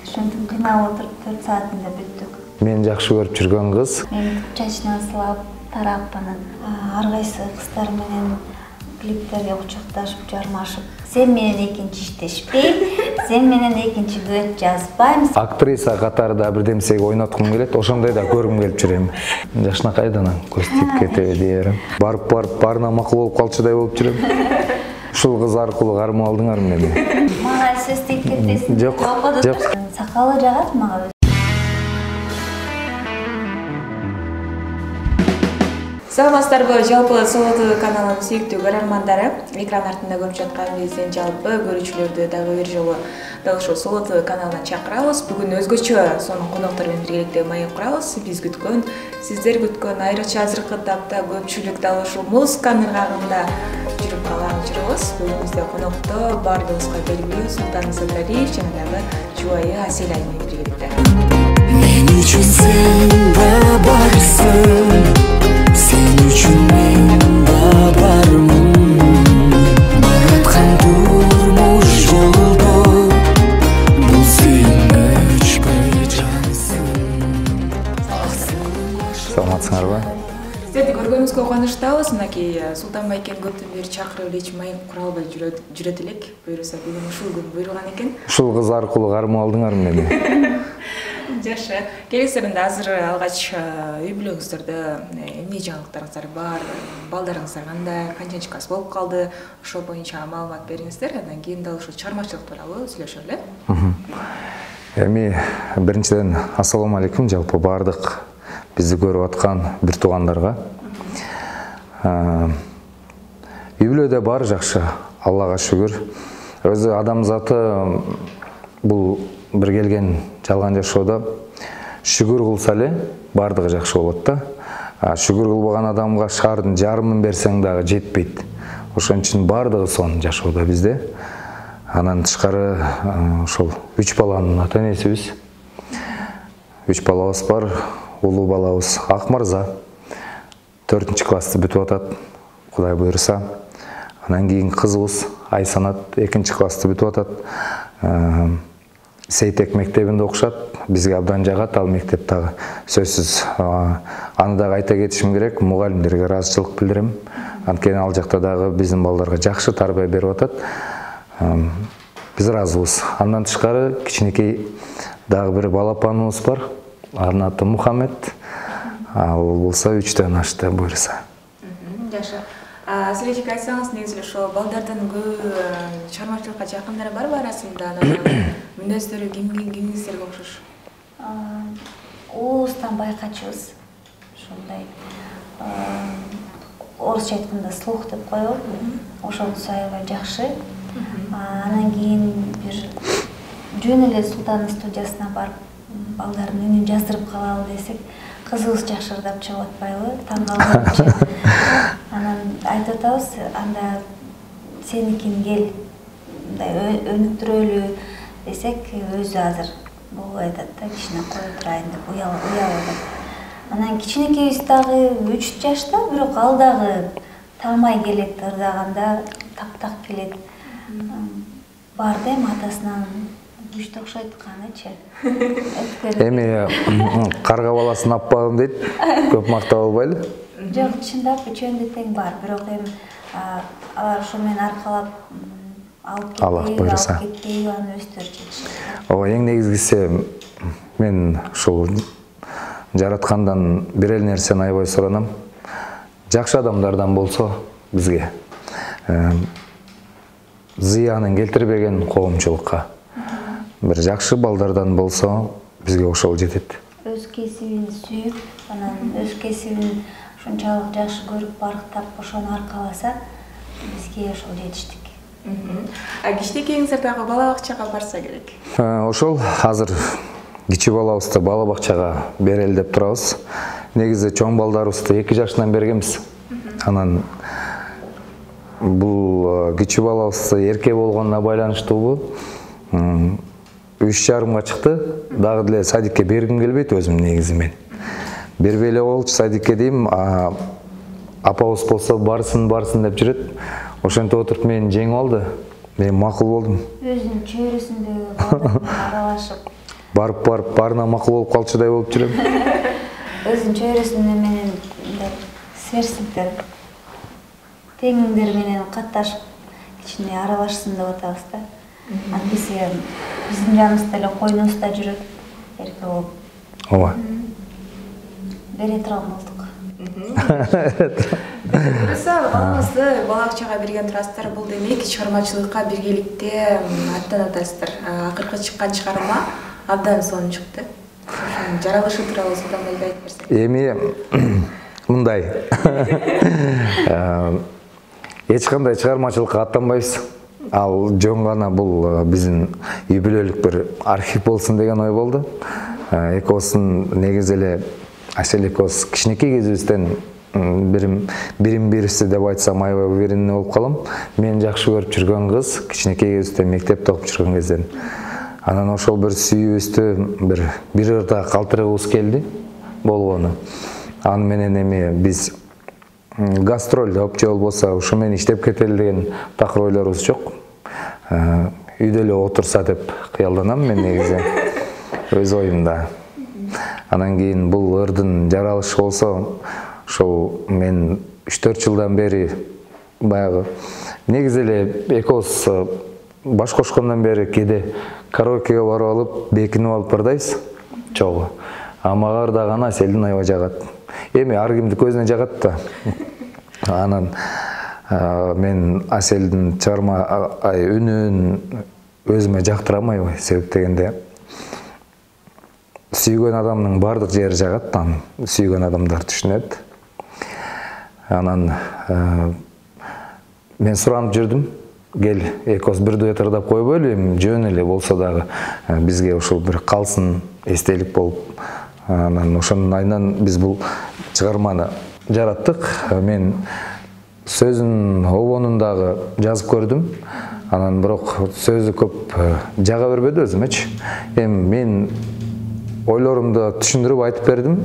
Ошентип кыйналып отуруп 4 саатында бүттүк. Мен жакшы көрүп жүргөн кыз. Мен чачына сылап, тарап анан ар кайсы кыздар менен клиптерге кучакташып, жармашып. Сен менен экинчи иштешпей, сен менен экинчи дуэт жазбайм. Актриса катарында бирдемсеге ойноткум келет, ошондой да көргүм келип жүрөм. Жашынакайда анан көз тип кетеби дейм. Барып баарына макул болуп калчудай болуп жүрөм. Ушул кыз аркылуу кармап алдыңарбы мени? Мага сөз тип кетесиң. Жок. Сакалы жагат мага. Саламатсыздарбы, жалпы Соло ТВ каналынын сүйүктүү көрөрмандары. Экран артында көрүп жаткан биздин жалпы көрүүчүлөрдү дагы бир жолу дал ушул Соло ТВ каналына чакырабыз. Бүгүн өзгөчө сонун коноктор менен биргеликте маек курабыз. Биз күткөн, сиздер күткөн, айрыкча азыркы тапта көпчүлүк дал ушул музыканын ыргагында жүрүп калган учурубуз. Бүгүн бизде конокто баардыгыбызга белгилүү Султан Садырариев жана дагы жубайы Асель айым менен биргеликте. Мен үчүн сен барсың. Sen üçün men barmın. Baratkan durmuş oldu. Bu sen öçpey cansın. Саламатсыңарбы? Сиздерди көргөнүбүзгө кубанычтабыз. Мынакей Султан байкен көптөн бери чакырып элечи маек кура албай жүрөт элек. Буюрса бүгүн ушул күн буйруган экен. Ушул кыз аркылуу кармап алдыңарбы мени? Жакшы. Келестеринде азыр алгач үй бүлөңүздөрдө эмне жаңылыктарыңыздар бар? Балдарыңыздар кандай? Канчанчы класс болуп калды? Ошол боюнча маалымат бериңиздер. Андан кийин дал ушул чыгармачылык тууралуу сүйлөшөлү. Эми биринчиден ассаламу алейкум жалпы баардык бизди көрүп аткан бир туугандарга. Үй бүлөдө бар жакшы, Аллага шүгүр. Өзү адамзаты бул бир келген жалган жашоодо шүгүр кылса эле баардыгы жакшы болот да. Шүгүр кылбаган адамга шаардын жарымын берсең дагы жетпейт. Ошон үчүн баардыгы сонун жашоодо бизде. Анан тышкары ошол 3 баланын ата энесибиз. 3 балабыз бар. Улуу балабыз Акмырза 4 классты бүтүп атат, Кудай буйруса. Анан кийин кызыбыз Айсанат 2 классты бүтүп атат. Сейтек мектебинде окушат, бизге абдан жагат ал мектеп дагы. Сөзсүз аны дагы айта кетишим керек, мугалимдерге ыраазычылык билдирем. Анткени ал жакта дагы биздин балдарга жакшы тарбия берип атат. Биз ыраазыбыз. Андан тышкары кичинекей дагы бир балапаныбыз бар. Анын аты Мухаммед. Ал болсо 3төн ашты буйруса. Жакшы. Силер айтсаңыз, негизи ошо балдардын көп чыгармачылыкка жакындары барбы арасында? Мүнөздөрү кимиңиздерге окшош? Уустан байкачыбыз. Ошондой орусча айтканда слух деп коебу. Ошонусу аябай жакшы. Анан кийин бир жөн эле Султандын студиясына барып, балдардын үнүн жаздырып калалы десек, кызыбыз жакшы ырдап чыгып атпайбы? Таң калып. Анан айтып атабыз, анда сеникин кел, мындай өнүктүрөлү десек, өзү азыр болбой атат да, кичине кое турайын деп уялып. Анан кичинекейибиз дагы 3 жашта, бирок ал дагы таамай келет, ырдаганда так келет. Бар да эми атасынан күчтө окшойт канычы. Эми карга баласын аппагым дейт, көп мактап албайлы? Жок, чындап үчөөндө тең бар, бирок эми алар ошо менен аркалап алып кетпейби, аны өздөрү чечишет. Эң негизгиси мен ушул жараткандан бир эле нерсени аябай суранам. Жакшы адамдардан болсо бизге зыянын келтирбеген коомчулукка. Бир жакшы балдардан болсо бизге ошол жетет. Өз кесибин сүйүп, анан өз кесибин ушунчалык жакшы көрүп, барктап, ошону аркаласа, бизге ошол жетиштик. Кичинекейиңиздер дагы бала бакчага барса керек. Ошол азыр кичи балабызды бала бакчага берели деп турабыз. Негизи чоң балдарыбызды 2 жашынан бергенбиз. Анан бул кичи балабызды эрке болгонуна байланыштуубу 3,5 чыкты. Дагы деле садикке бергим келбейт өзүм негизи мен. Бербей эле болчу садикке дейм, апабыз болсо барсын деп жүрөт. Ошентип отуруп мени жеңип алды. Мен макул болдум. Өзүнүн чөйрөсүндөгү балдар аралашып. барып баарына макул болуп калчудай болуп жүрөм. Өзүнүн чөйрөсүнө менен сверстниктер теңиңдер менен катташып кичине аралашсын деп атабыз да. Антисе биздин жаныбызда эле койнубузда жүрөт, эрке болуп. Ооба. Бере турган болдук. Балаңызды бала акчага берген турасыздар, бул демек чыгармачылыкка биргеликте аттанатасыздар. Акыркы чыккан чыгарма абдан сонун чыкты. Жаралышы тууралуу Султанбек айтып берсең. Эми мындай. Эч кандай чыгармачылыкка аттанбайбыз. Ал жөн гана бул биздин юбилейлик бир архив болсун деген ой болду. Экөөбүздүн негизи эле Асел экөөбүз кичинекей кезибизден бирин бириси деп айтсам аябай уверенный болуп калам. Мен жакшы көрүп жүргөн кыз кичинекей кезибизден мектепте окуп жүргөн кезден. Анан ошол бир сүйүүбүздү бир ырда калтыргыбыз келди болгону. Аны менен эми биз гастроль опчу болбосо ушу менен иштеп кетели деген такыр ойлорубуз жок. Үйдө эле отурса деп кыялданам мен негизи. Өз оюмда. Анан кийин бул ырдын жаралышы болсо, ошол мен 3-4 жылдан бери баягы негизи эле экөөбүз баш кошкондон бери кээде караокеге барып алып, бекинип алып бардайбыз чогуу. Мага ырдаган Аселдин аябай жагат. Эми ар кимди көзүнө жагат да. Анан мен Аселдин чыгарма үнүн өзүмө жактырам аябай. Себеп дегенде сүйгөн адамдын бардык жери жагат, аны сүйгөн адамдар түшүнөт. Анан мен суранып жүрдүм, кел экөөбүз бир дуэт ырдап койбойлу, эми жөн эле болсо дагы бизге ушул бир калсын эстелик болуп. Анан ошонун айынан биз бул чыгарманы жараттык. Мен сөзүн обонун дагы жазып көрдүм. Анан бирок сөзү көп жага бербеди өзүмөчү. Эми мен ойлорумду түшүндүрүп айтып бердим.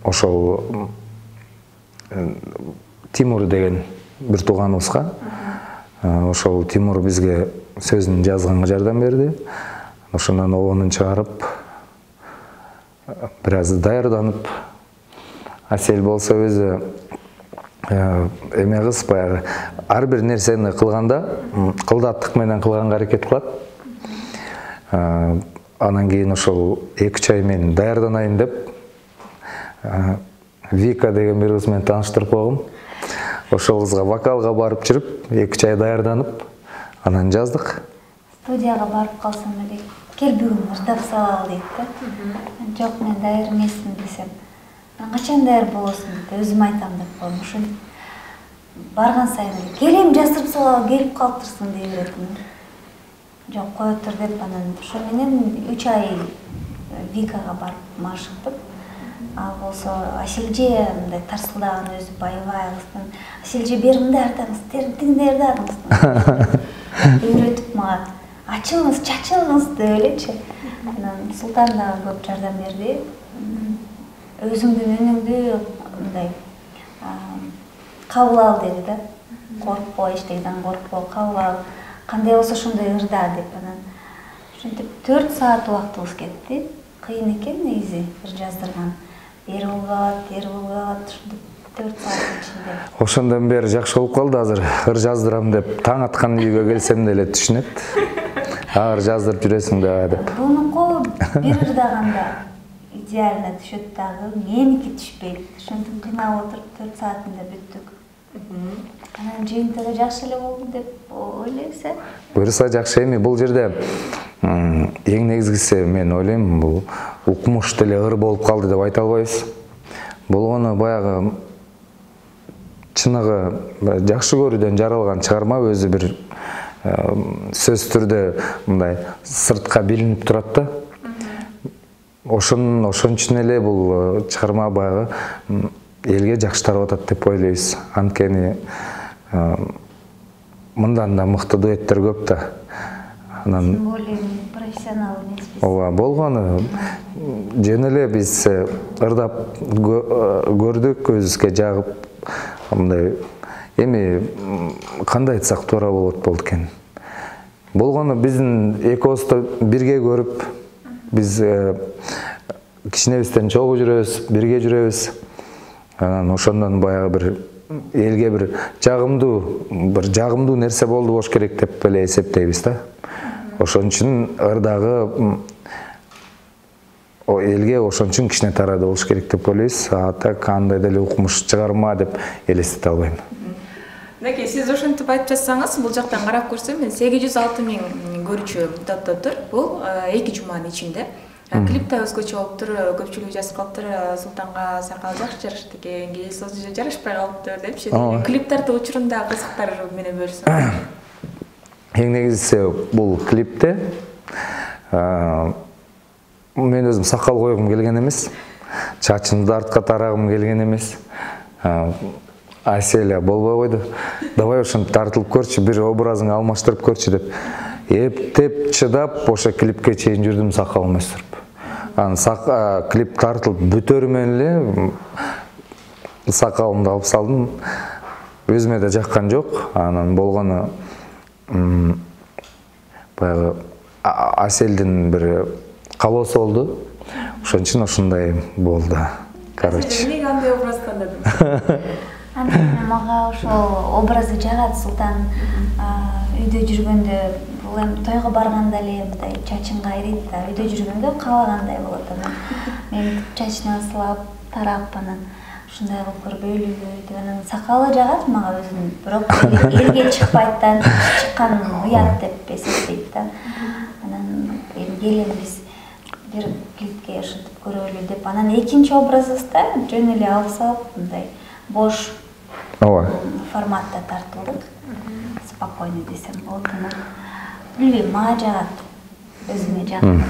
Ошол Тимур деген бир тууганыбызга. Ошол Тимур бизге сөзүн жазганга жардам берди. Ошондон обонун чыгарып, бир аз даярданып, Асел болсо өзү эме кыз баягы ар бир нерсени кылганда кылдаттык менен кылганга аракет кылат. Анан кийин ошол 2 ай мен даярданайын деп Вика деген бир кыз менен тааныштырып койгом. Ошол кызга вокалга барып жүрүп, 2 ай даярданып, анан жаздык. Студияга барып калсам эле, кел бүгүн ырдап салалы дейт да. Жок, мен даяр эмесмин десем, качан даяр болосуң деп өзүм айтам деп коем. Ошентип барган сайын келем жаздырып салалы, келип калыптырсың дей беретмин. Жок, кое тур деп анан ошо менен 3 ай Викага барып машыктып. Ал болсо Аселже мындай тарсылдаган өзү байыбай кыздын. Аселже бери мындай ырдаңыз, тигиндей ырдаңыз. Үйрөтүп мага ачылыңыз, чачылыңыз деп элечи. Анан Султан дагы көп жардам берди. Өзүңдүн үнүңдү мындай кабыл ал деди да. Коркпо, эчтекеден коркпо, кабыл ал. Кандай болсо ошондой ырда деп анан ошентип 4 саат убактыбыз кетти. Кыйын экен негизи бир жаздырган. Бери болбот, ошентип 4 сааттын ичинде. Ошондон бери жакшы болуп калды. Азыр ыр жаздырам деп таң аткан үйгө келсем деле түшүнөт. Ыр жаздырып жүрөсүң да деп. Бунуку бир ырдаганда идеально түшөт дагы, меники түшпөйт. Ошентип кыйналып отуруп 4 саатында бүттүк. Анан жыйынтыгы жакшы эле болду деп ойлойсуз. Буюрса жакшы. Эми бул жерде эң негизгиси мен ойлойм, бул укмуш деле ыр болуп калды деп айта албайбыз. Болгону баягы чыныгы жакшы көрүүдөн жаралган чыгарма өзү бир сөз түрдө мындай сыртка билинип турат да. Ошон үчүн эле бул чыгарма баягы элге жакшы тарап атат деп ойлойбуз. Анткени мындан да мыкты дуэттер көп да. Анан более профессионал эмеспиз. Ооба, болгону жөн эле биз ырдап көрдүк, көзүбүзгө жагып мындай эми кандай айтсак туура болот болду экен. болгону биздин экөөбүздү бирге көрүп, биз кичинебизден чогуу жүрөбүз, бирге жүрөбүз. Анан ошондон баягы бир элге бир жагымдуу нерсе болду болуш керек деп эле эсептейбиз да. Ошон үчүн ырдагы элге ошон үчүн кичине тарады болуш керек деп ойлойбуз. Так андай деле укмуш чыгарма деп элестете албайм. Мынакей, сиз ошентип айтып жатсаңыз, бул жактан карап көрсөм, мен 806 000 көрүүчү топтоптур. Бул 2 жуманын ичинде. Клип да өзгөчө болуптур, көпчүлүк жазып калыптыр, Султанга сакал жакшы жарашты экен, келсөзү жарашпай калыптыр депчи. Клип тартуу учурунда кызыктар менен бөлүшсөң. Эң негизгиси бул клипте мен өзүм сакал койгум келген эмес, чачымды артка тарагым келген эмес. Аселя болбой койду. Давай ошентип тартылып көрчү, бир образыңы алмаштырып көрчү деп. Эптеп чыдап ошо клипке чейин жүрдүм сакалымды өстүрүп. Анан клип тартылып бүтөрү менен эле сакалымды алып салдым. Өзүмө да жаккан жок. Анан болгону баягы Аселдин бир калоосу болду. Ошон үчүн ошондой болду. Короче. Эмне кандай образ тандадың? Мага ошол образы жагат. Султан үйдө жүргөндө, бул эми тойго барганда эле мындай чачың кайрыйт да, үйдө жүргөндө каалагандай болот. Мен чачына сылап, тарап анан ушундай кылып көрбөйлүбү деп анан сакалы жагат мага өзүнүн, бирок элге чыкпайт, чыккан уят деп эсептейт да. Анан келин биз бир клипке ошентип көрөлү деп, анан экинчи образыбызда жөн эле алып салып, мындай бош форматта тартылдык. Спокойно десем болот. Билбейм, мага жагат, өзүмө жагат.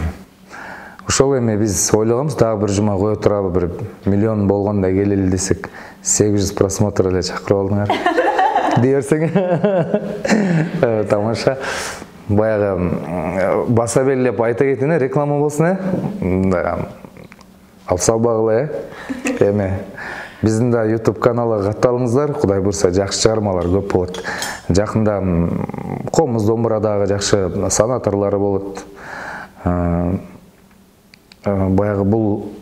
Ошол эми биз ойлогонбуз, дагы бир жума кое туралы, бир миллион болгондой келели десек, 800 просмотр эле чакырып алдыңар. Дей берсең. Тамаша. Баягы баса белгилеп айта кетейин, реклама болсун, алып салбагыла, эми биздин да YouTube каналга катталыңыздар, Кудай буйрса жакшы чыгармалар көп болот. Жакында Комуз Домбурадагы жакшы санаторлары болот. Баягы бул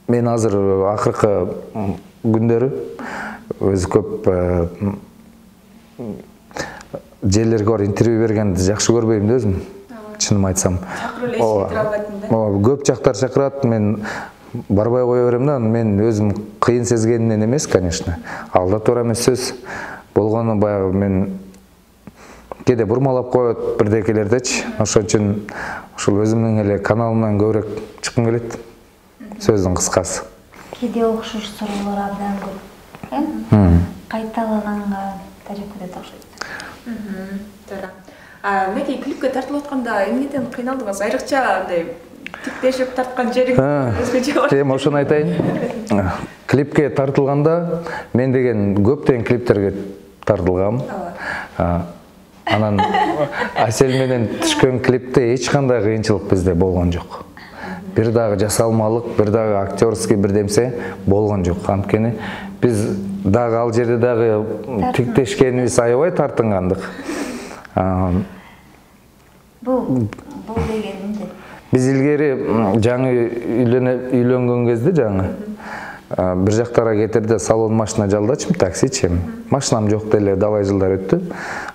мен азыр акыркы күндөрү өзү көп жерлерге бар интервью бергенди жакшы көрбөйм да өзүм. Чынын айтсам. Көп жактар чакырат, мен барбай кое берем да, мен өзүм кыйын сезгенинен эмес, конечно. Алдап тура эмес сөз. Болгону баягы мен кээде бурмалап коет бирдекелердечи. Ошон үчүн ушул өзүмдүн эле каналымдан көбүрөөк чыккым келет. Сөздүн кыскасы. Кээде окшош суроолор абдан көп. Кайталаганга даректе окшойт. Туура. Мынакей клипке тартылып атканда эмнеден кыйналдыңыз? Айрыкча андай тиктешип тарткан жериңиз өзгөчө бар. Эми ошону айтайын. Клипке тартылганда мен деген көптөгөн клиптерге тартылгам. Анан Асел менен түшкөн клипте эч кандай кыйынчылык бизде болгон жок. Бир дагы жасалмалык, бир дагы актерский бирдемсе болгон жок. Анткени биз дагы ал жерде дагы тиктешкенибиз аябай тартынгандык. Бул деген эмне? Биз илгери жаңы үйлөнгөн кезде жаңы бир жактара кетерде салон машина жалдачым, таксичи. Машинам жок деле далай жылдар өттү.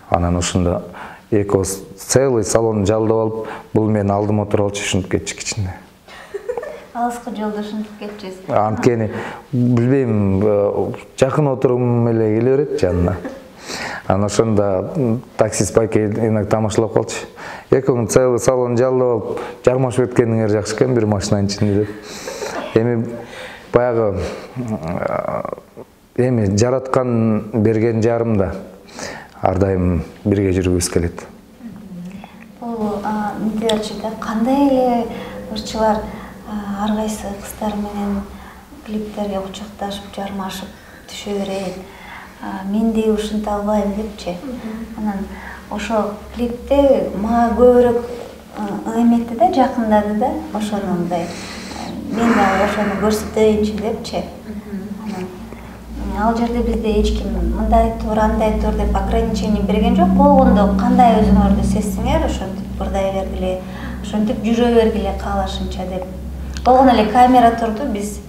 Анан ошондо экөөбүз целый салон жалдап алып, бул мен алдыма отуруп алчу, ушинтип кетчү кичине. Алыскы жолдо ушинтип кетчүсүз. Анткени билбейм, жакын отуругум эле келе берет жанына. Анан ошондо таксист байке инак тамашалап калчу. Экөөң целый салон жалдап алып, жармашып өткениңер жакшы экен бир машинанын ичинде деп. Эми баягы эми жараткан берген жарым да ар дайым бирге жүргүбүз келет. Бул интернетте кандай эле ырчылар ар кайсы кыздар менен клиптерге кучакташып, жармашып түшө берет. Мен де ушинте албайм депчи. Анан ошо клипте мага көбүрөөк эметти да, жакындады да, ошону мындай мен да ошону көрсөтөйүнчү депчи. ал жерде бизде эч ким мындай тур андай тур деп ограничение берген жок. Болгондо кандай өзүңөрдү сезсеңер ошентип ырдай бергиле, ошентип жүрө бергиле каалашынча деп. Болгону эле камера турду, биз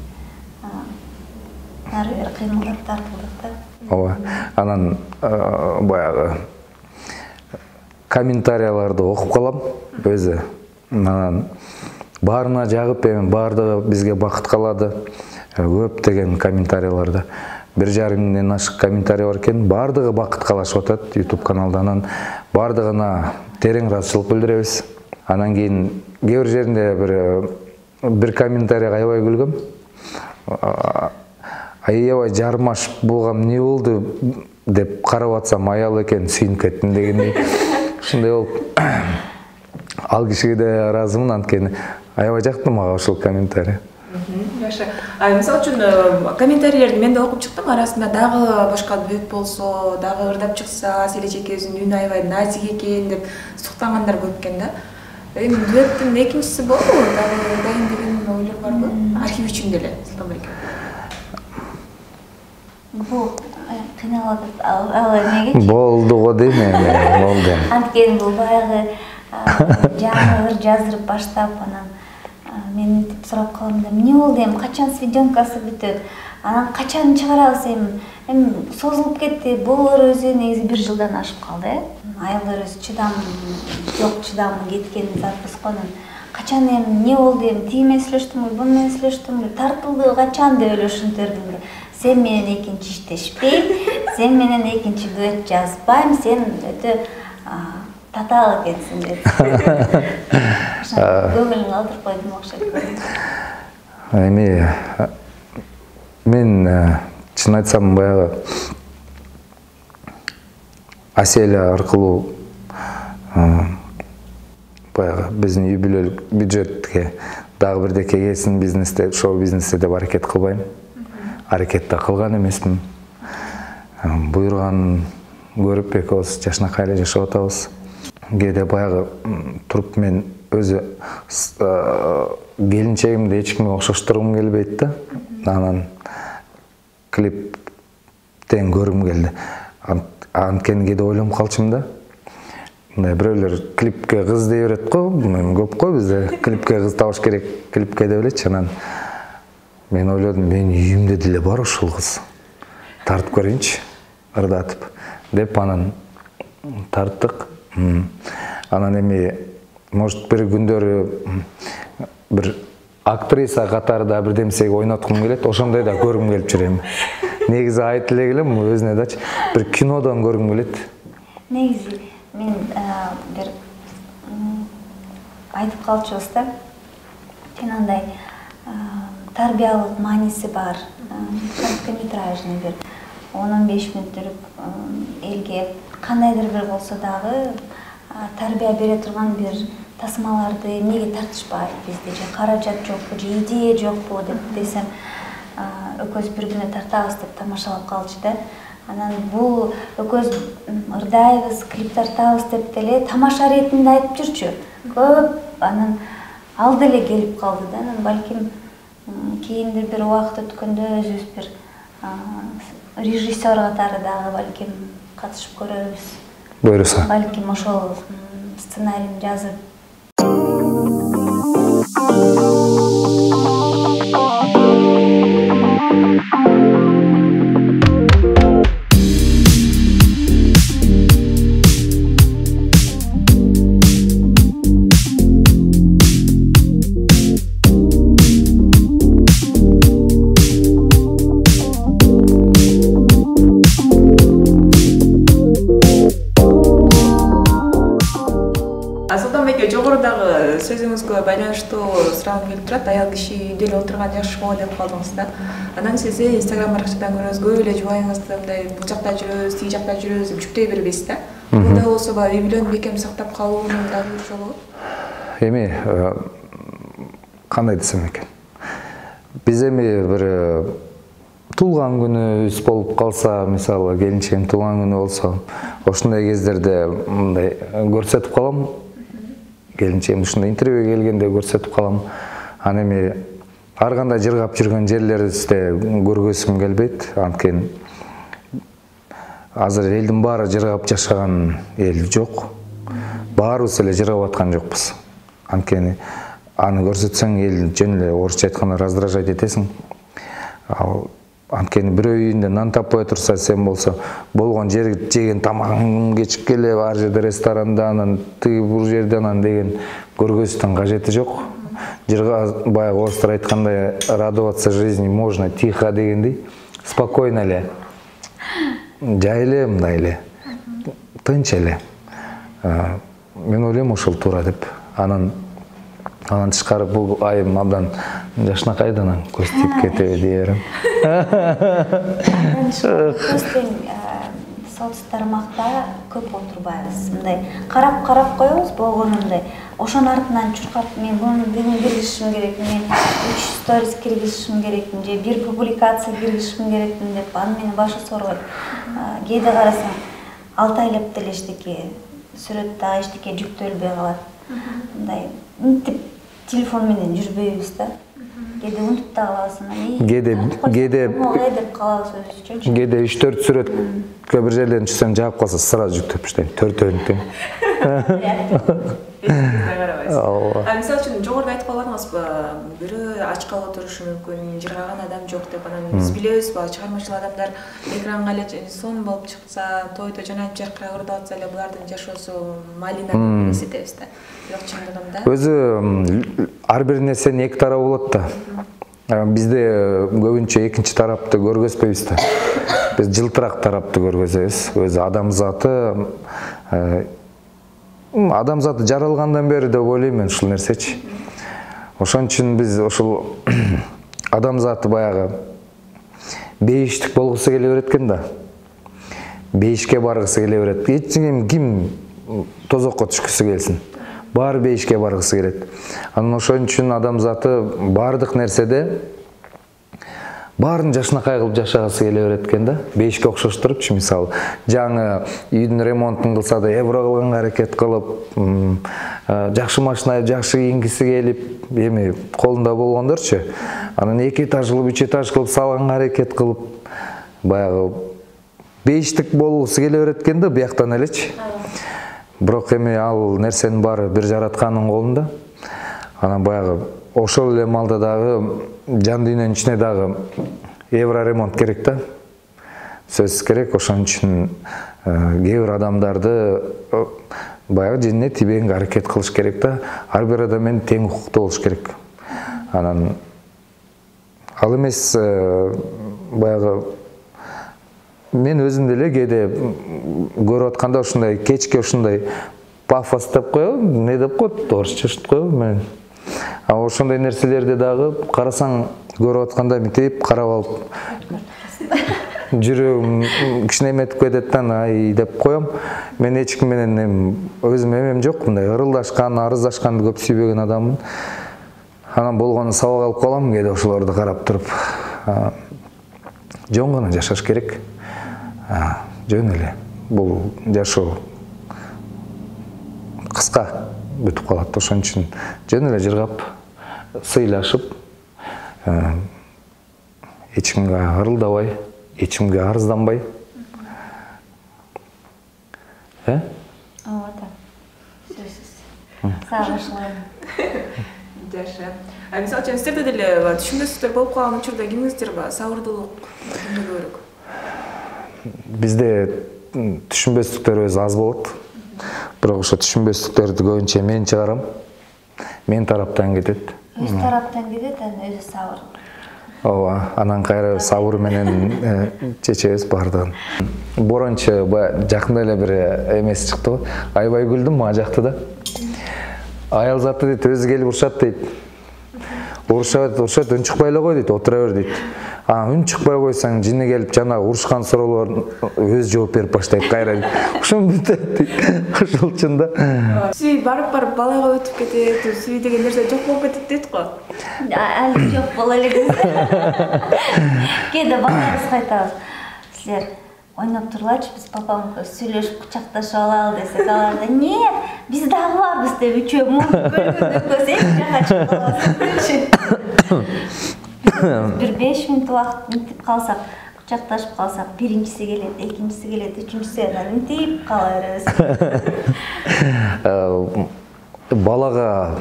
ары бери кыймылдап тартылдык да. Ооба. Анан баягы комментарияларды окуп калам өзү. Анан баарына жагып, эми баардыгы бизге бакыт калады. Көп деген комментарияларды 1,5 миңден ашык комментарий бар экен. Баардыгы бакыт калашып атат YouTube каналда. Анан баардыгына терең ыраазычылык билдиребиз. Анан кийин кээ бир жеринде бир комментарийге аябай күлгөм. Аябай жармаш болгам, не болду деп карап атсам аял экен, сүйүнүп кеттим дегендей. Ушундай болуп ал кишиге да ыраазымын, анткени аябай жакты мага ушул комментарий. Жакшы. Мисалы үчүн комментарийлерди мен да окуп чыктым. Арасында дагы башка дуэт болсо, дагы ырдап чыкса, Селечек өзүнүн үнү аябай назик экен деп суктангандар көп экен да. Эми дуэттин экинчиси болобу? Дагы ырдайын деген ойлор барбы? Архив үчүн деле, Султанбек. Бул кыйналып ал эмеге Болду го дейм эми, болду. Анткени бул баягы жаңы ыр жаздырып баштап, анан мен мынтип сурап калам да, эмне болду эми, качан съедёнкасы бүтөт, анан качан чыгарабыз эми созулуп кетти. Бул ыр өзү негизи 1 жылдан ашып калды, Аялдар өзү чыдамы кеткен затпыз го. Качан эми эмне болду, эми тиги менен сүйлөштүңбү, буну менен сүйлөштүңбү, тартылды качан деп эле ушинтердим. Сен менен экинчи иштешпейм, сен менен экинчи дуэт жазбайм, сен өтө татаал экенсиң деп. Көңүлүн алдырып койдум окшойт. Эми мен чын айтсам баягы Аселя аркылуу баягы биздин үй бүлөлүк бюджетке дагы бирдеке келсин бизнесте, шоу бизнесте деп аракет кылбайм. Аракет да кылган эмесмин. Буйруган көрүп экөөбүз жашнакай эле жашап атабыз. Кээде баягы туруп мен өзү келинчегимди эч кимге окшоштургум келбейт да. Анан клиптен көргүм келди. Анткени кээде ойлонуп калчумун да. Мындай бирөөлөр клипке кыз дей берет го, көп го бизде. Клипке кыз табыш керек, клипке деп элечи. Анан мен ойлодум, менин үйүмдө деле бар ушул кыз. Тартып көрөйүнчү, ырдатып деп, анан тарттык. Анан эми может бир күндөрү бир актриса катарында бирдемсеге ойноткум келет, ошондой да көргүм келип жүр эми. Негизи айтып эле келем, өзүнө дачы бир кинодон көргүм келет. Негизи мен бир айтып калчубуз да, андай тарбиялык мааниси бар, короткометражный бир 10-15 мүнөттүк элге кандайдыр бир болсо дагы тарбия бере турган бир тасмаларды эмнеге тартышпайт бизде, же каражат жокпу, же идея жокпу деп десем, экөөбүз бир күнү тартабыз деп тамашалап калчу да. Анан бул экөөбүз ырдайбыз, клип тартабыз деп деле тамаша иретинде айтып жүрчү. Көп анан ал деле келип калды да. Анан балким кийинdir бир убакыт өткөндө өзүбүз бир режиссер катары дагы балким катышып көрөрбүз. Буйруса. Балким ошол сценарийни жазып. Жогорудагы сөзүңүзгө байланыштуу сурагым келип турат. Аял киши үйдө эле отурган жакшы болот деп калдыңыз да. Анан сиз Instagram баракчадан көрөбүз, көп эле жубайыңызды мындай бул жакта жүрөбүз, тиги жакта жүрөбүз деп жүктөй бербейсиз да. Мында болсо үй бүлөнү бекем сактап калуунун дагы бир жолу. Эми кандай десем экен? Биз эми бир туулган күнүбүз болуп калса, мисалы келинчегим туулган күнү болсо, ошондой кездерде мындай көрсөтүп калам. Келинчегим ушундай интервьюга келгенде көрсөтүп калам. Аны эми ар кандай жыргап жүргөн жерлерибизде көргөзүм келбейт. Анткени азыр элдин баары жыргап жашаган эл жок. Баарыбыз эле жыргап аткан жокпуз. Анткени аны көрсөтсөң эл жөн эле орусча айтканда раздражать этесиң. Ал анткени бирөө үйүндө нан таппай турса, сен болсо болгон жеген тамагың кечип келе, ар жерде ресторанда, анан тиги бул жерде анан деген көргөзүштүн кажети жок. Жырга баягы орустар айткандай радоваться жизни можно тихо дегендей, спокойно эле, жай эле, мындай эле, тынч эле. Мен ойлойм ошол туура деп. Анан тышкары бул айым абдан жашынакай анан көз тип кетеби дей берем. Соц тармакта көп отурбайбыз. Мындай карап коебуз болгонундай. Ошонун артынан чуркап, мен буну бүгүн киргизишим керек, мен 3 сторис киргизишим керекмин, же бир публикация киргизишим керекмин деп аны мени башы соргойт. Кээде карасаң, 6 айлап деле эчтеке сүрөттө эчтеке жүктөлбөй калат. Мындай интип телефон менен жүрбөйбүз да. Кээде унутуп да калабыз, кээде деп калабыз өзүбүзчө. Кээде 3-4 сүрөткө бир жерден түшсөң жаап калса, сразу жүктөп таштайм, 4-төрүн тең. Мисалы үчүн жогоруда айтып калбадыңызбы, бирөө ач калып отурушу мүмкүн, жыргаган адам жок деп, анан биз билебиз, чыгармачыл адамдар экранга эле сон болуп чыкса, тойдо жанайып жаркырай ырдап атса эле булардын жашоосу малина деп эсептейбиз да. Бирок чындыгында өзү ар бир нерсенин эки тарабы болот да. Бизде көбүнчө экинчи тарапты көргөзбөйбүз да. Биз жылтырак тарапты көргөзөбүз. Өзү адамзаты жаралгандан бери деп ойлойм мен ушул нерсечи. Ошон үчүн биз ушул адамзаты баягы бейиштик болгусу келе берет экен да. Бейишке баргысы келе берет. Ким тозокко түшкүсү келсин. Баары бейишке баргысы келет. Анан ошон үчүн адамзаты баардык нерседе баарын жашынакай кылып жашагысы келе берет экен да. Бейишке окшоштурупчу, мисалы, жаңы үйдүн ремонтун кылса да евро кылганга аракет кылып, жакшы машина, жакшы кийингиси келип, эми колунда болгондорчу, анан 2 этажлы, 3 этаж кылып салганга аракет кылып, баягы бейиштик болгусу келе берет экен да, бияктан элечи. Бирок эми ал нерсенин баары бир жараткандын колунда. Анан баягы ошол эле малда дагы жан дүйнөнүн ичине дагы евро ремонт керек да. Сөзсүз керек. Ошон үчүн кээ бир адамдарды баягы жинине тийбегенге аракет кылыш керек да. Ар бир адам менен тең укуктуу болуш керек. Анан ал эмес баягы мен өзүм деле кээде көрүп атканда ушундай кечке ушундай пафос деп коебу, не деп коет, орусча ушинтип коебу мен. Ошондой нерселерди дагы карасаң, көрүп атканда мынтип карап алып жүрөгүм кичине эметип кетет да, ай деп коем. Мен эч ким менен өзүм эмем жок, мындай ырылдашкан, арыздашканды көп сүйбөгөн адаммын. Анан болгону сабак алып калам кээде ошолорду карап туруп. Жөн гана жашаш керек. Жөн эле. Бул жашоо кыска бүтүп калат. Ошон үчүн жөн эле жыргап, сыйлашып, эч кимге ырылдабай, эч кимге арызданбай. Ооба, сөзсүз. Сагынычларым. Жашы. Мисалы үчүн сиздерде деле түшүнбөстүктөр болуп калган учурда кимиңиздер бар? Сабырдуулук кимде көбүрөөк? Бизде түшүнбөстүктөр өзү аз болот. Бирок ошо түшүнбөстүктөрдү көбүнчө мен чыгарам. Мен тараптан кетет. Өз тараптан кетет, анан өзү сабыр. Ооба, анан кайра сабыр менен чечебиз баардыгын. Борончу жакында эле бир эмес чыкты го. Айбай күлдүм мага жакты да. Аял заты дейт, өзү келип урушат дейт. Урушат, үн чыкпай эле кой дейт, отура бер дейт. Үн чыкпай койсоң, жини келип жана урушкан суроолорун өз жооп берип баштайт кайра. Ошон бүтөт дейт. Ошолчун да. Сүй барып балайга өтүп кетет, сүй деген нерсе жок болуп кетет дейт го. Али жок боло элек. Кээде балдарыбызга айтабыз. Силер ойноп турлачы, биз папам сүйлөшүп кучакташып алалы десек, алар да нет, биз дагы барбыз деп үчөө муңдуп эч жака чыгып калабыз. Бир 5 мүнөт убакыт мынтип калсак, кучакташып калсак, биринчиси келет, экинчиси келет, үчүнчүсү анан интип кала беребиз. Балага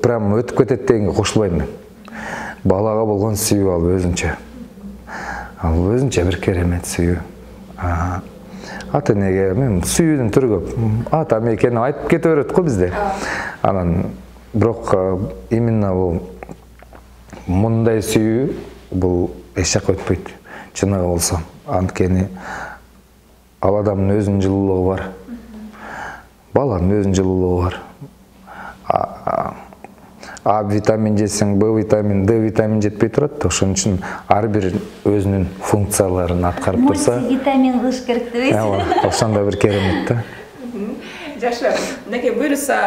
прям өтүп кетет дегенге кошулбайм мен. Балага болгон сүйүү ал өзүнчө. Ал өзүнчө бир керемет сүйүү. Ата энеге мен сүйүүнүн түрү көп. Ата экенин айтып кете берет го бизде. Анан бирок именно бул мындай сүйүү бул эч жакка өтпөйт. Чыныгы болсо, анткени ал адамдын өзүнүн жылуулугу бар. Баланын өзүнүн жылуулугу бар. А витамин жесең, Б витамин, Д витамин жетпей турат. Ошон үчүн ар бир өзүнүн функцияларын аткарып турса, витамин кылыш керек дейбиз. Ошондой бир керемет да. Жакшы. Мынакей буюрса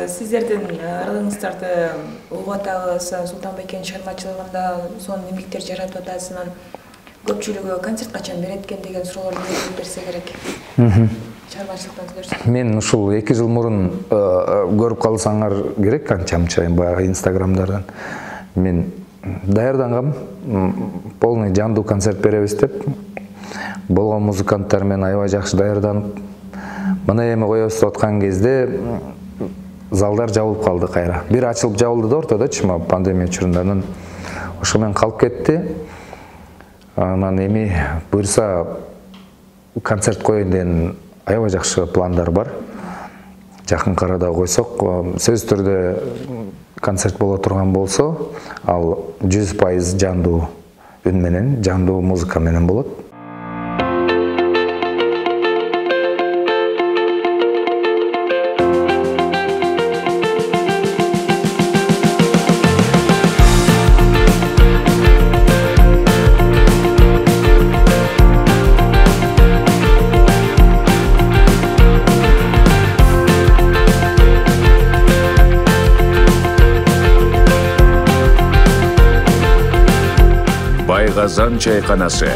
сиздердин аралыгыңыздарды угуп атабыз. Султанбайкенин чыгармачылыгында сонун эмгектер жаратып атасыз. Көпчүлүгү концерт качан берет экен деген суроолорду берсе керек. Чыгармачылыктан көрсөтсөң. Мен ушул 2 жыл мурун көрүп калсаңар керек, канчамча баягы инстаграмдардан. Мен даярдангам, полный жандуу концерт беребиз деп. Болгон музыканттар менен аябай жакшы даярданып, мына эми коебуз деп аткан кезде залдар жабылып калды кайра. Бир ачылып жабылды да ортодочу, пандемия учурунда. Ошо менен калып кетти. Анан эми буюрса концерт коеюн деген аябай жакшы пландар бар. Жакын арада койсок, сөзсүз түрдө концерт боло турган болсо, ал 100% жандуу үн менен, жандуу музыка менен болот. Байгазан чайканасы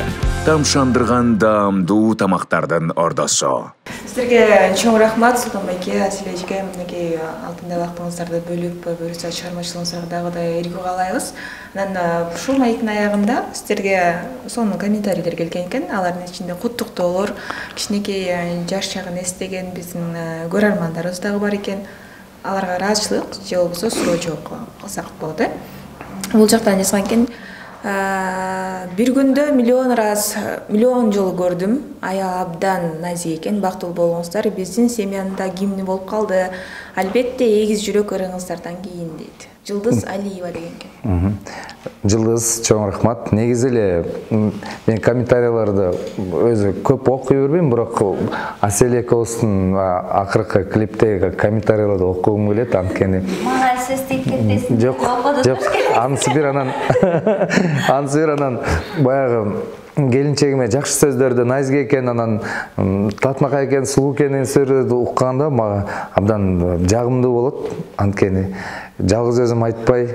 тамшандырган даамдуу тамактардын ордосу. Сиздерге чоң рахмат, Султанбайке, Асележке, мынакей алтындай убактыңыздарды бөлүп, буюрса чыгармачылыгыңызга дагы да ийгилик каалайбыз. Анан ушул маектин аягында сиздерге сонун комментарийлер келген экен. Алардын ичинде куттуктоолор, кичинекей жаш чагын эстеген биздин көрөрмандарыбыз дагы бар экен. Аларга ыраазычылык же болбосо суроо жооп кылсак болот, э? Бул жактан жазган экен. Bir күндө миллион жолу көрдүм. Аял абдан назик экен, бактылуу болуңуздар. Биздин семьянда гимни болуп калды. Албетте эгиз жүрөк ырыңыздардан кийин дейт. Жылдыз Алиева деген экен. Жылдыз, чоң рахмат. Негизи эле мен комментарийлерди өзү көп окуй бербейм, бирок Асель экөөбүздүн акыркы клиптеги комментарийлерди окугум келет, анткени Мага сөз тип кетпесин. Жок, анысы бир анан баягы келинчегиме жакшы сөздөрдү, назик экен, анан татмакай экен, сулуу экен сөздөрдү укканда мага абдан жагымдуу болот. Анткени жалгыз өзүм айтпай,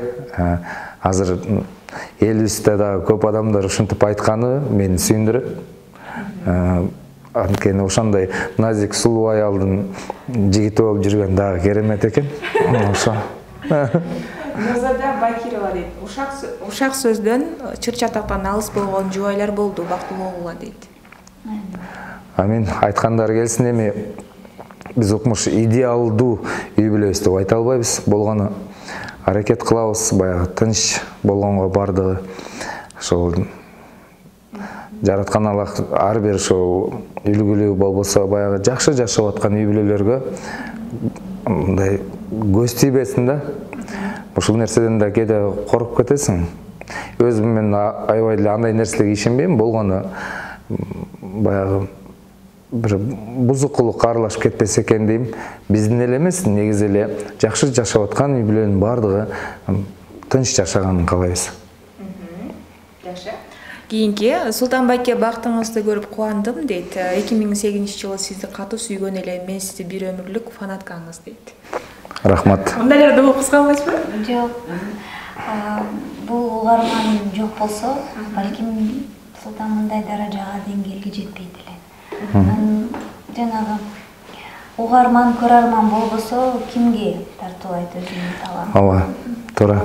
азыр элибизде да көп адамдар ушинтип айтканы мени сүйүндүрөт. Анткени ошондой назик, сулуу аялдын жигити болуп жүргөн дагы керемет экен. Ошо. Нурзада Бакирова дейт. Ушак сөздөн чыр чатактан алыс болгон жубайлар болду, бактылуу болгула дейт. Амин, айткандары келсин. Эми биз укмуш идеалдуу үй бүлөбүз деп айта албайбыз. Болгону аракет кылабыз, баягы тынч болгонго бардыгы. Ошол жараткан Аллах ар бир ошол үлгүлүү болбосо баягы жакшы жашап аткан үй бүлөлөргө мындай көз тийбесин да. Ушул нерседен да кээде коруп кетесиң. Өзүм мен аябай эле андай нерселерге ишенбейм. Болгону баягы бир бузукулук аралашып кетпесе экен дейм. Биздин эле эмес, негизи эле жакшы жашап аткан үй бүлөнүн бардыгы тынч жашаганын каалайбыз. Жакшы. Кийинки Султанбайке бактыңызды көрүп кубандым дейт. 2008-жылы сизди катуу сүйгөн эле, мен сизди бир өмүрлүк фанаткаңыз дейт. Рахмат. Мындайларды окусканбайсызбы? Жок. Бул угарман жок болсо, балким Султан мындай даражага деңгээлге жетпейт эле. Жанагы угарман, көрөрман болбосо кимге тартуулайт өзүнүн талантын? Ооба, туура.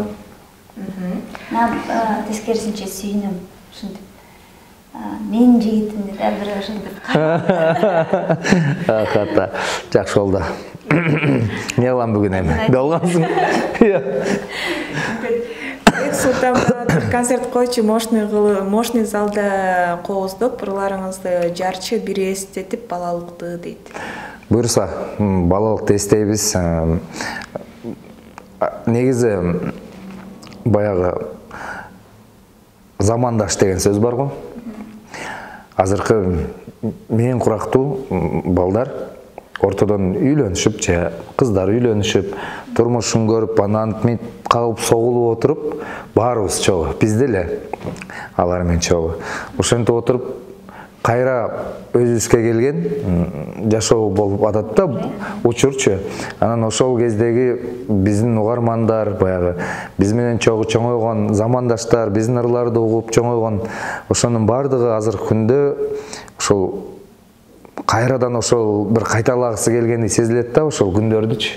тескерисинче сүйүнөм ушинтип. Менин жигитим деп бир ушинтип. Ката жакшы болду. Не кылам бүгүн эми? Болгонсуң. Султан концерт койчу мощный залда кооздоп, ырларыңызды жарчы бир эстетип балалыкты дейт. Буюрса, балалыкты эстейбиз. Негизи баягы замандаш деген сөз бар го. Азыркы мен курактуу балдар ортодон үйлөнүшүп, же кыздар үйлөнүшүп, турмушун көрүп, анан мынтип калып согулуп отуруп, баарыбыз чогуу, биз деле алар менен чогуу. Ошентип отуруп, кайра өзүбүзгө келген жашоо болуп атат да учурчу. Анан ошол кездеги биздин угармандар, баягы биз менен чоңойгон замандаштар, биздин ырларды угуп чоңойгон, ошонун бардыгы азыркы күндө ошол кайрадан ошол бир кайталагысы келгени сезилет да ошол күндөрдүчү.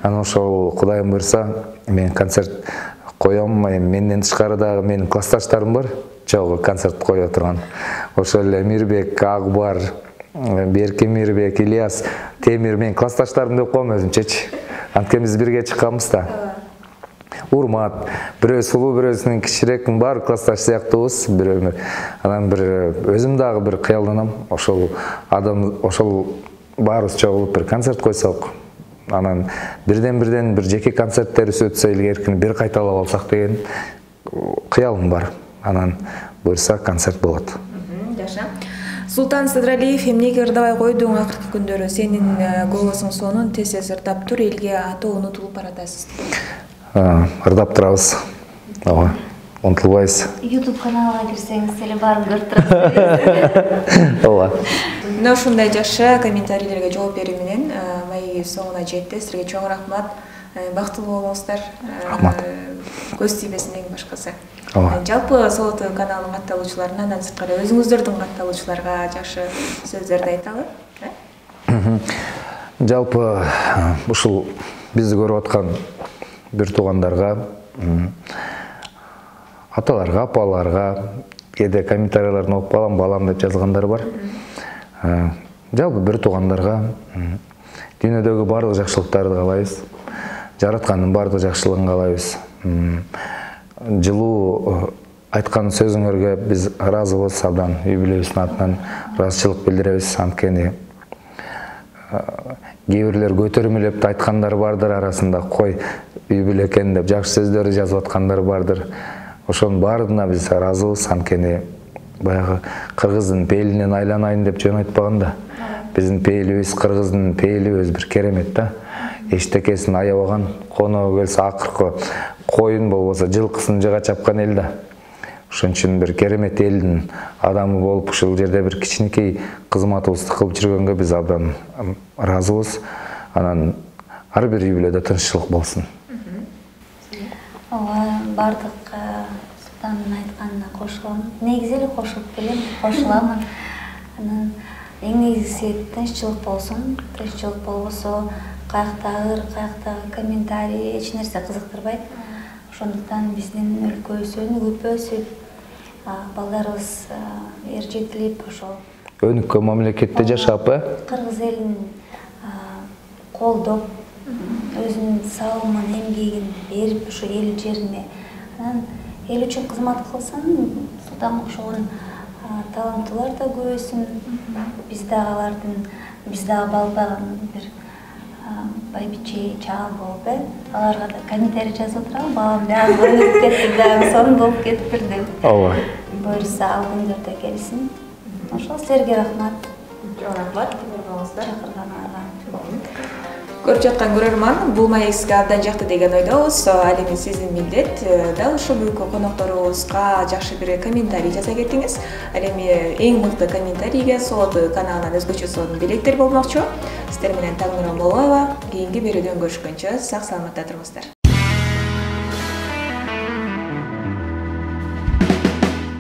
Анан ошол Кудайым буйрса мен концерт коем, менден тышкары дагы менин классташтарым бар, чогуу концерт кое турган. Ошол эле Мирбек, Акбар, Берки Мирбек, Ильяс, Темир мен классташтарым деп коем өзүмчечи. Анткени биз бирге чыкканбыз да. Урмат, бирөө сулуу, бирөөсүнүн кичирээк, бар классташ сыяктуубуз, бирөө. Анан бир өзүм дагы бир кыялданам, ошол баарыбыз чогулуп бир концерт койсок. Анан бирден бир жеке концерттерибиз өтсө илгеркини бир кайталап алсак деген кыялым бар. Анан буйрса концерт болот. Жакшы. Султан Сыдралиев эмнеге ырдабай койдуң акыркы күндөрү? Сенин голосуң сонун тез ырдап тур, элге атоо унутулуп баратасыз. Ырдап турабыз. Ооба. Унутулбайбыз. YouTube каналына кирсеңиз эле баарын көрүп турасыз. Ооба. Мына ушундай жакшы комментарийлерге жооп берүү менен маегибиз соңуна жетти. Сизге чоң рахмат. Бактылуу болуңуздар. Рахмат. Көз тийбесин эң башкысы. Ооба. Жалпы Соло ТВ каналынын катталуучуларына, андан сырткары өзүңүздөрдүн катталуучуларга жакшы сөздөрдү айталы. Жалпы ушул бизди көрүп аткан бир туугандарга, аталарга, апаларга, кээде комментарийлерин окуп калам, балам деп жазгандар бар. Жалпы бир туугандарга дүйнөдөгү бардык жакшылыктарды каалайбыз. Жараткандын бардык жакшылыгын каалайбыз. Жылуу айткан сөзүңөргө биз ыраазыбыз, абдан үй бүлөбүздүн атынан ыраазычылык билдиребиз. Анткени кээ бирлер көтөрмөлөп айткандар бардыр, арасында кой үй бүлө экен деп жакшы сөздөрдү жазып аткандар бардыр. Ошонун баарына биз ыраазыбыз. Анткени баягы кыргыздын пейилинен айланайын деп жөн айтпаганда, биздин пейилибиз, кыргыздын пейилибиз бир керемет да. Эчтекесин аябаган, коного келсе акыркы коюн болбосо жылкысын жыга чапкан эл да. Ошон үчүн бир керемет элдин адамы болуп ушул жерде бир кичинекей кызматыбызды кылып жүргөнгө биз абдан ыраазыбыз. Анан ар бир үй бүлөдө тынччылык болсун. Ооба, бардык Султандын айтканына кошулам. Негизи эле кошулуп келем, кошуламын. Анан эң негизгиси тынччылык болсун. Тынччылык болбосо каяктагы ыр, каяктагы комментарий эч нерсе кызыктырбайт. Ошондуктан биздин өлкөбүз өнүгүп өсүп, балдарыбыз эржетилип ошол Өнүккөн мамлекетте жашап, кыргыз элин колдоп, өзүнүн салымын, эмгегин берип ошо эл жерине, анан эл үчүн кызмат кылсын, Султанга окшогон таланттуулар да көбөйсүн. Биз дагы балбаган бир байбиче чаал болуп, аларга да комментарий жазып отурам, балам дагы өнүгүп кетти, дагы сонун болуп кетиптир деп. Ооба. Буйрса ал күндөрдө келсин. Ошол силерге рахмат. Рахмат, Чакырганыңарга. Көрүп жаткан көрөрман, бул маек сизге абдан жакты деген ойдобуз. Ал эми сиздин милдет. Дал ушул бүгүнкү конокторубузга жакшы бир комментарий жаза кетиңиз. Ал эми эң мыкты комментарийге Соло ТВ каналынан өзгөчө сонун билеттер болмокчу. Сиздер менен Таңнуран Болоева. Кийинки берүүдөн көрүшкөнчө сак саламатта туруңуздар.